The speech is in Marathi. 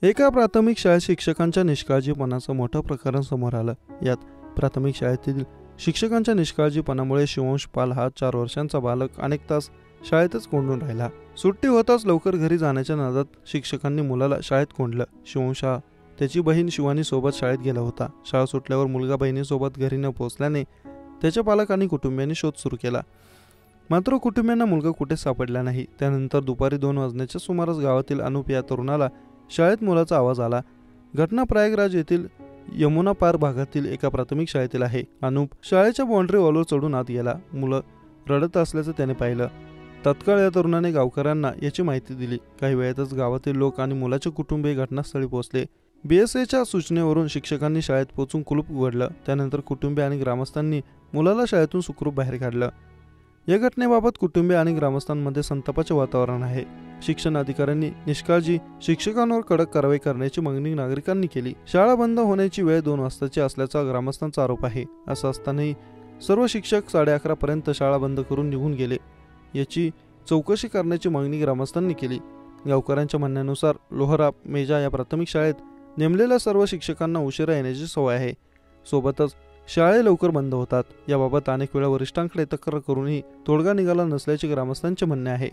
एका प्राथमिक शाळेत शिक्षकांच्या निष्काळजीपणाचं मोठं प्रकरण समोर आलं. यात प्राथमिक शाळेतील शिक्षकांच्या निष्काळजीपणामुळे शिवांश पाल हा 4 वर्षांचा बालक अनेक तास शाळेतच कोंडून राहिला. सुट्टी होताच लवकर घरी जाण्याच्या नादात शिक्षकांनी मुलाला शाळेत कोंडलं. शिवांश हा त्याची बहीण शिवानी सोबत शाळेत गेला होता. शाळा सुटल्यावर मुलगा बहिणीसोबत घरी न पोहोचल्याने त्याच्या पालकांनी कुटुंबियांनी शोध सुरू केला. मात्र कुटुंबियांना मुलगा कुठे सापडला नाही. त्यानंतर दुपारी 2 वाजण्याच्या सुमारास गावातील अनुप या तरुणाला शाळेत मुलाचा आवाज आला. घटना प्रयागराज येथील यमुना पार भागातील एका प्राथमिक शाळेतील आहे. अनुप शाळेच्या बाउंड्री वॉलवर चढून आत गेला. मुलं रडत असल्याचं त्याने पाहिलं. तत्काळ या तरुणाने गावकऱ्यांना याची माहिती दिली. काही वेळातच गावातील लोक आणि मुलाचे कुटुंबीय घटनास्थळी पोहोचले. BSAच्या सूचनेवरून शिक्षकांनी शाळेत पोहोचून कुलूप उघडलं. त्यानंतर कुटुंबीय आणि ग्रामस्थांनी मुलाला शाळेतून सुखरूप बाहेर काढलं. या घटनेबाबत कुटुंबीय आणि ग्रामस्थांमध्ये संतापाचे वातावरण आहे. शिक्षण अधिकाऱ्यांनी निष्काळजी शिक्षकांवर कडक कारवाई करण्याची मागणी नागरिकांनी केली. शाळा बंद होण्याची वेळ 2 वाजताची असल्याचा ग्रामस्थांचा आरोप आहे. असं असतानाही सर्व शिक्षक 11:30 पर्यंत शाळा बंद करून निघून गेले. याची चौकशी करण्याची मागणी ग्रामस्थांनी केली. गावकऱ्यांच्या म्हणण्यानुसार लोहरा मेजा या प्राथमिक शाळेत नेमलेल्या सर्व शिक्षकांना उशिरा येण्याची सवय आहे. सोबतच शाळे लवकर बंद होतात. याबाबत अनेक वेळा वरिष्ठांकडे तक्रार करूनही तोडगा निघाला नसल्याचे ग्रामस्थांचे म्हणणे आहे.